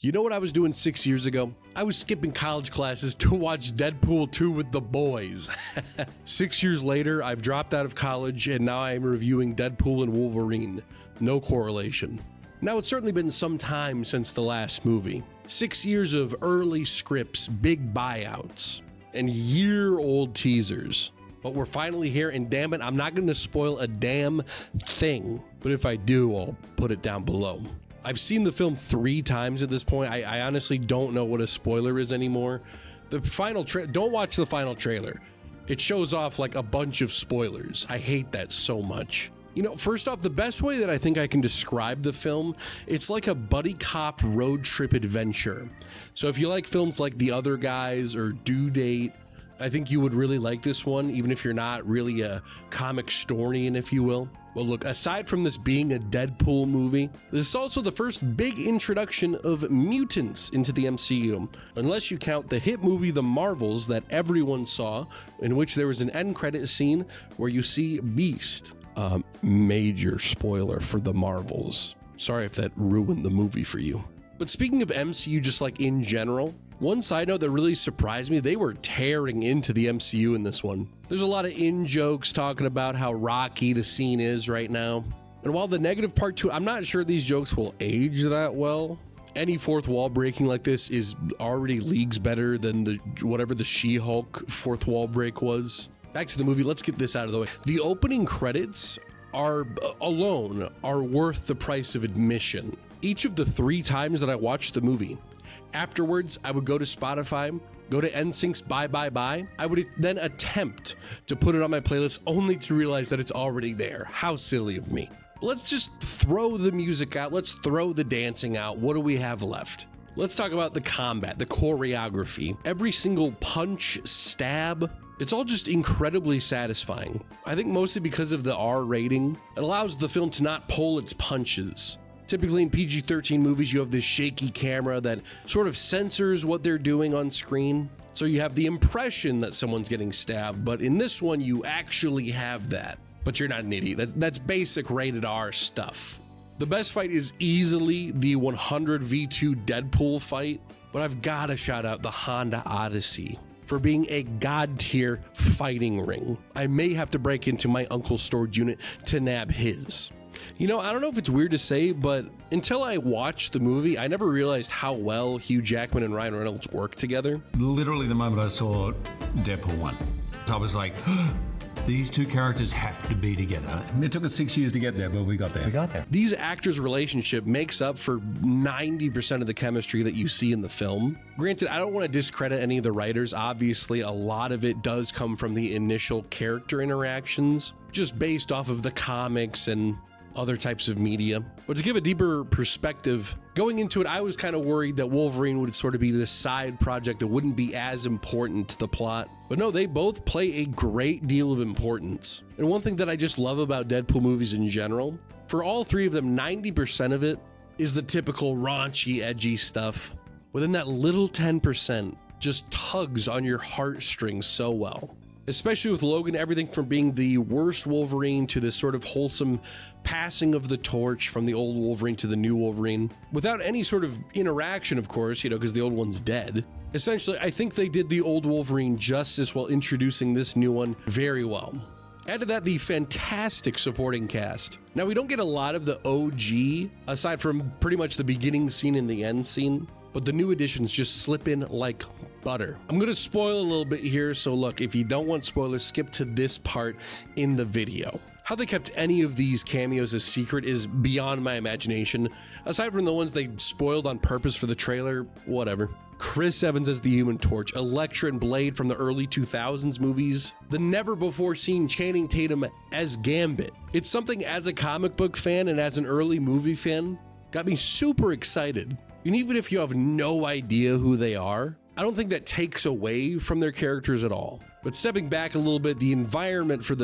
You know what I was doing 6 years ago? I was skipping college classes to watch Deadpool 2 with the boys. 6 years later, I've dropped out of college and now I'm reviewing Deadpool and Wolverine. No correlation. Now, it's certainly been some time since the last movie. 6 years of early scripts, big buyouts, and year-old teasers. But we're finally here, and damn it, I'm not going to spoil a damn thing. But if I do, I'll put it down below. I've seen the film 3 times at this point. I honestly don't know what a spoiler is anymore. The final don't watch the final trailer. It shows off like a bunch of spoilers. I hate that so much. You know, first off, the best way that I think I can describe the film, it's like a buddy cop road trip adventure. So if you like films like The Other Guys or Due Date, I think you would really like this one, even if you're not really a comic historian, if you will. Well, look, aside from this being a Deadpool movie, this is also the first big introduction of mutants into the MCU, unless you count the hit movie The Marvels that everyone saw, in which there was an end credit scene where you see Beast. Major spoiler for The Marvels. Sorry if that ruined the movie for you. But speaking of MCU, just like in general, one side note that really surprised me, they were tearing into the MCU in this one. There's a lot of in-jokes talking about how rocky the scene is right now. And while the negative part too, I'm not sure these jokes will age that well. Any fourth wall breaking like this is already leagues better than whatever the She-Hulk fourth wall break was. Back to the movie, let's get this out of the way. The opening credits are worth the price of admission. Each of the 3 times that I watched the movie, afterwards, I would go to Spotify, go to NSYNC's Bye Bye Bye. I would then attempt to put it on my playlist only to realize that it's already there. How silly of me. Let's just throw the music out. Let's throw the dancing out. What do we have left? Let's talk about the combat, the choreography. Every single punch, stab, it's all just incredibly satisfying. I think mostly because of the R rating. It allows the film to not pull its punches. Typically in PG-13 movies, you have this shaky camera that sort of censors what they're doing on screen. So you have the impression that someone's getting stabbed, but in this one, you actually have that. But you're not an idiot. That's basic rated R stuff. The best fight is easily the 100v2 Deadpool fight, but I've got to shout out the Honda Odyssey for being a god tier fighting ring. I may have to break into my uncle's storage unit to nab his. You know, I don't know if it's weird to say, but until I watched the movie, I never realized how well Hugh Jackman and Ryan Reynolds work together. Literally the moment I saw Deadpool 1, I was like, these 2 characters have to be together. It took us 6 years to get there, but we got there. These actors' relationship makes up for 90% of the chemistry that you see in the film. Granted, I don't want to discredit any of the writers. Obviously, a lot of it does come from the initial character interactions, just based off of the comics and other types of media. But to give a deeper perspective, going into it, I was kind of worried that Wolverine would sort of be this side project that wouldn't be as important to the plot. But no, they both play a great deal of importance. And one thing that I just love about Deadpool movies in general, for all 3 of them, 90% of it is the typical raunchy, edgy stuff. Within that little 10% just tugs on your heartstrings so well. Especially with Logan, everything from being the worst Wolverine to this sort of wholesome passing of the torch from the old Wolverine to the new Wolverine, without any sort of interaction, of course, you know, because the old one's dead. Essentially, I think they did the old Wolverine justice while introducing this new one very well. Add to that the fantastic supporting cast. Now, we don't get a lot of the OG, aside from pretty much the beginning scene and the end scene, but the new additions just slip in like butter. I'm gonna spoil a little bit here, so look, if you don't want spoilers, skip to this part in the video. How they kept any of these cameos a secret is beyond my imagination. Aside from the ones they spoiled on purpose for the trailer, whatever. Chris Evans as the Human Torch, Elektra and Blade from the early 2000s movies, the never-before-seen Channing Tatum as Gambit. It's something as a comic book fan and as an early movie fan, got me super excited. And even if you have no idea who they are, I don't think that takes away from their characters at all. But stepping back a little bit, the environment for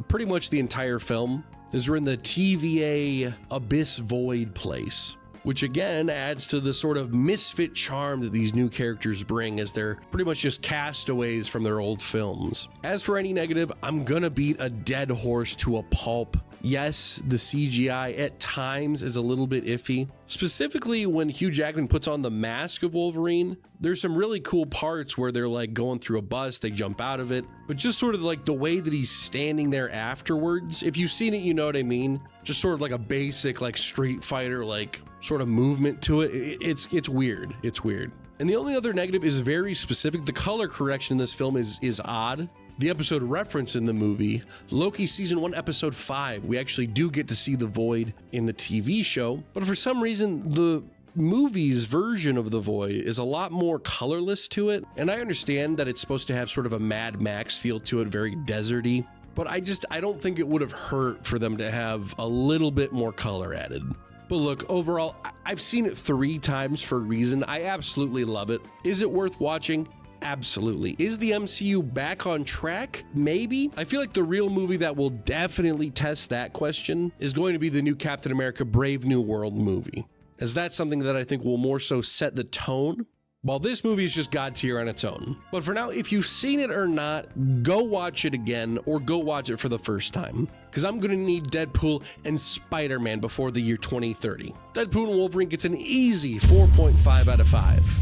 pretty much the entire film is we're in the TVA Abyss Void place, which again adds to the sort of misfit charm that these new characters bring, as they're pretty much just castaways from their old films. As for any negative, I'm gonna beat a dead horse to a pulp Yes, the CGI at times is a little bit iffy. Specifically when Hugh Jackman puts on the mask of Wolverine, there's some really cool parts where they're like going through a bus, they jump out of it, but just sort of like the way that he's standing there afterwards. If you've seen it, you know what I mean. Just sort of like a basic like Street Fighter like sort of movement to it. It's weird. It's weird. And the only other negative is very specific. The color correction in this film is odd. The episode reference in the movie, Loki Season 1, Episode 5, we actually do get to see the Void in the TV show, but for some reason, the movie's version of the Void is a lot more colorless to it, and I understand that it's supposed to have sort of a Mad Max feel to it, very deserty, but I don't think it would have hurt for them to have a little bit more color added. But look, overall, I've seen it 3 times for a reason. I absolutely love it. Is it worth watching? Absolutely. Is the MCU back on track? Maybe. I feel like the real movie that will definitely test that question is going to be the new Captain America Brave New World movie, as that's something that I think will more so set the tone, while this movie is just God tier on its own. But for now, if you've seen it or not, go watch it again or go watch it for the first time, because I'm going to need Deadpool and Spider-Man before the year 2030. Deadpool and Wolverine gets an easy 4.5 out of 5.